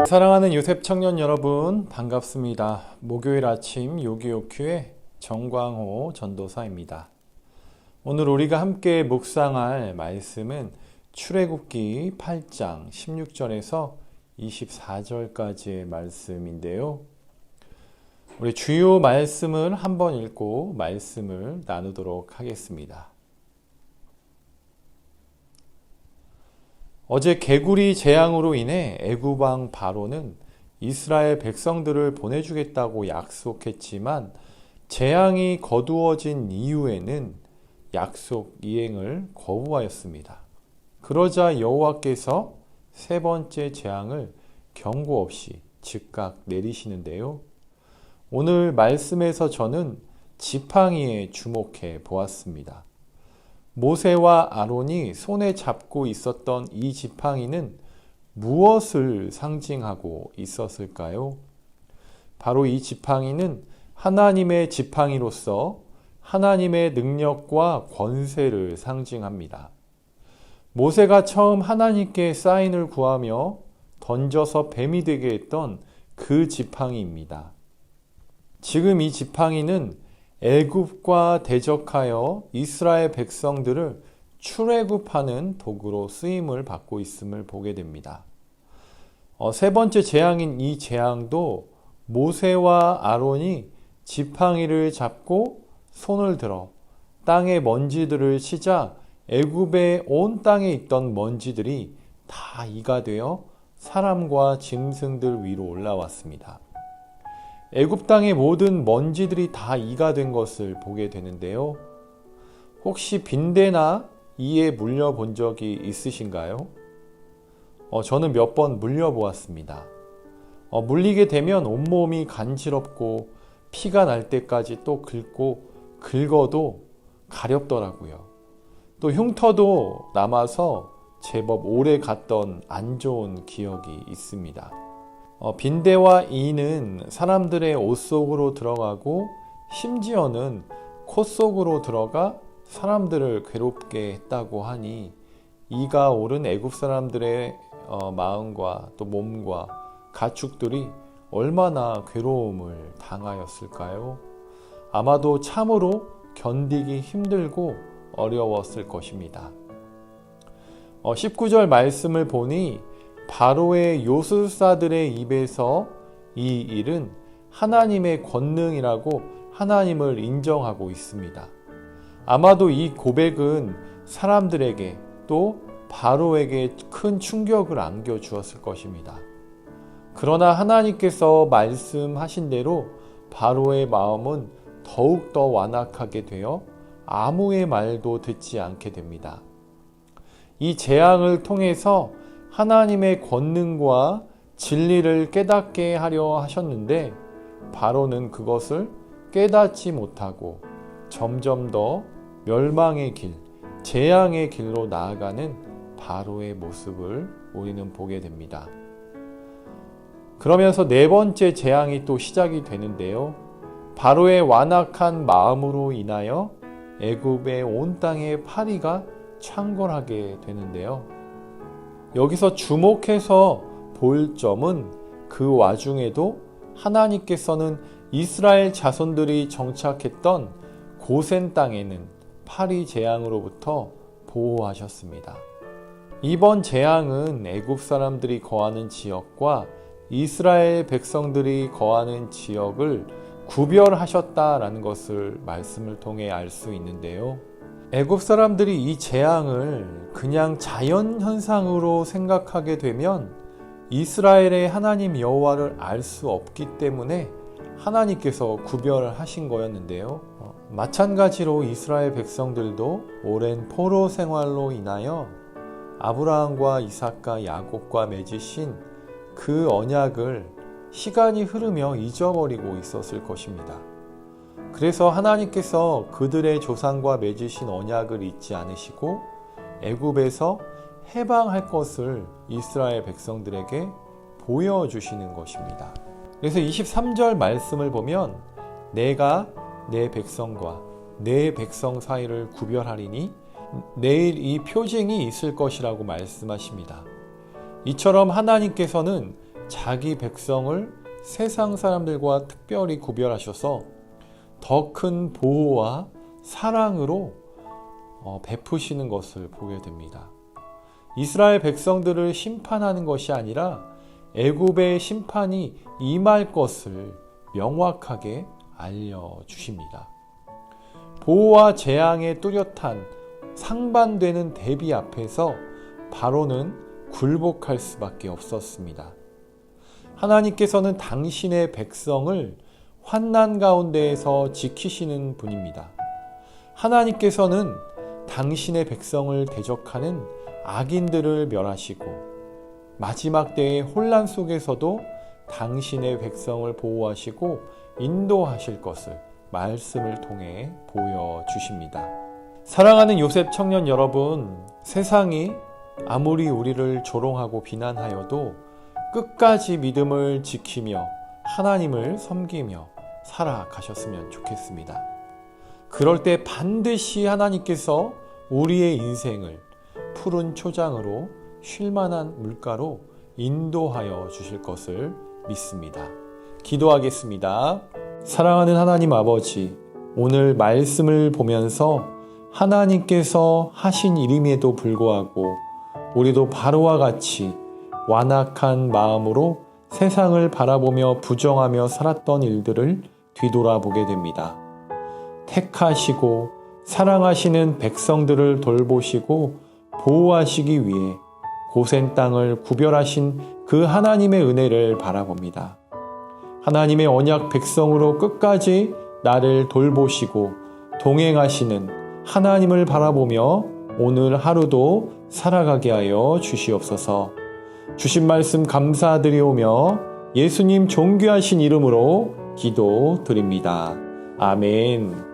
사랑하는 요셉 청년 여러분, 반갑습니다. 목요일 아침 요기요큐의 정광호 전도사입니다. 오늘 우리가 함께 묵상할 말씀은 출애굽기 8장 16절에서 24절까지의 말씀인데요. 우리 주요 말씀을 한번 읽고 말씀을 나누도록 하겠습니다. 어제 개구리 재앙으로 인해 애굽 왕 바로는 이스라엘 백성들을 보내주겠다고 약속했지만 재앙이 거두어진 이후에는 약속 이행을 거부하였습니다. 그러자 여호와께서 세 번째 재앙을 경고 없이 즉각 내리시는데요. 오늘 말씀에서 저는 지팡이에 주목해 보았습니다. 모세와 아론이 손에 잡고 있었던 이 지팡이는 무엇을 상징하고 있었을까요? 바로 이 지팡이는 하나님의 지팡이로서 하나님의 능력과 권세를 상징합니다. 모세가 처음 하나님께 사인을 구하며 던져서 뱀이 되게 했던 그 지팡이입니다. 지금 이 지팡이는 애굽과 대적하여 이스라엘 백성들을 출애굽하는 도구로 쓰임을 받고 있음을 보게 됩니다. 세 번째 재앙인 이 재앙도 모세와 아론이 지팡이를 잡고 손을 들어 땅의 먼지들을 치자 애굽의 온 땅에 있던 먼지들이 다 이가 되어 사람과 짐승들 위로 올라왔습니다. 애굽 땅의 모든 먼지들이 다 이가 된 것을 보게 되는데요. 혹시 빈대나 이에 물려본 적이 있으신가요? 저는 몇 번 물려보았습니다. 물리게 되면 온몸이 간지럽고 피가 날 때까지 또 긁고 긁어도 가렵더라고요. 또 흉터도 남아서 제법 오래 갔던 안 좋은 기억이 있습니다. 빈대와 이는 사람들의 옷 속으로 들어가고 심지어는 코 속으로 들어가 사람들을 괴롭게 했다고 하니 이가 오른 애굽 사람들의 마음과 또 몸과 가축들이 얼마나 괴로움을 당하였을까요? 아마도 참으로 견디기 힘들고 어려웠을 것입니다. 19절 말씀을 보니 바로의 요술사들의 입에서 이 일은 하나님의 권능이라고 하나님을 인정하고 있습니다. 아마도 이 고백은 사람들에게 또 바로에게 큰 충격을 안겨주었을 것입니다. 그러나 하나님께서 말씀하신 대로 바로의 마음은 더욱더 완악하게 되어 아무의 말도 듣지 않게 됩니다. 이 재앙을 통해서 하나님의 권능과 진리를 깨닫게 하려 하셨는데 바로는 그것을 깨닫지 못하고 점점 더 멸망의 길, 재앙의 길로 나아가는 바로의 모습을 우리는 보게 됩니다. 그러면서 네 번째 재앙이 또 시작이 되는데요. 바로의 완악한 마음으로 인하여 애굽의 온 땅의 파리가 창궐하게 되는데요. 여기서 주목해서 볼 점은 그 와중에도 하나님께서는 이스라엘 자손들이 정착했던 고센 땅에는 파리 재앙으로부터 보호하셨습니다. 이번 재앙은 애굽 사람들이 거하는 지역과 이스라엘 백성들이 거하는 지역을 구별하셨다라는 것을 말씀을 통해 알 수 있는데요. 애굽 사람들이 이 재앙을 그냥 자연 현상으로 생각하게 되면 이스라엘의 하나님 여호와를 알 수 없기 때문에 하나님께서 구별하신 거였는데요. 마찬가지로 이스라엘 백성들도 오랜 포로 생활로 인하여 아브라함과 이삭과 야곱과 맺으신 그 언약을 시간이 흐르며 잊어버리고 있었을 것입니다. 그래서 하나님께서 그들의 조상과 맺으신 언약을 잊지 않으시고 애굽에서 해방할 것을 이스라엘 백성들에게 보여주시는 것입니다. 그래서 23절 말씀을 보면 내가 내 백성과 내 백성 사이를 구별하리니 내일 이 표징이 있을 것이라고 말씀하십니다. 이처럼 하나님께서는 자기 백성을 세상 사람들과 특별히 구별하셔서 더 큰 보호와 사랑으로 베푸시는 것을 보게 됩니다. 이스라엘 백성들을 심판하는 것이 아니라 애굽의 심판이 임할 것을 명확하게 알려주십니다. 보호와 재앙의 뚜렷한 상반되는 대비 앞에서 바로는 굴복할 수밖에 없었습니다. 하나님께서는 당신의 백성을 환난 가운데에서 지키시는 분입니다. 하나님께서는 당신의 백성을 대적하는 악인들을 멸하시고 마지막 때의 혼란 속에서도 당신의 백성을 보호하시고 인도하실 것을 말씀을 통해 보여주십니다. 사랑하는 요셉 청년 여러분, 세상이 아무리 우리를 조롱하고 비난하여도 끝까지 믿음을 지키며 하나님을 섬기며 살아가셨으면 좋겠습니다. 그럴 때 반드시 하나님께서 우리의 인생을 푸른 초장으로 쉴만한 물가로 인도하여 주실 것을 믿습니다. 기도하겠습니다. 사랑하는 하나님 아버지, 오늘 말씀을 보면서 하나님께서 하신 일임에도 불구하고 우리도 바로와 같이 완악한 마음으로 세상을 바라보며 부정하며 살았던 일들을 뒤돌아보게 됩니다. 택하시고 사랑하시는 백성들을 돌보시고 보호하시기 위해 고센 땅을 구별하신 그 하나님의 은혜를 바라봅니다. 하나님의 언약 백성으로 끝까지 나를 돌보시고 동행하시는 하나님을 바라보며 오늘 하루도 살아가게 하여 주시옵소서. 주신 말씀 감사드리오며 예수님 존귀하신 이름으로 기도드립니다. 아멘.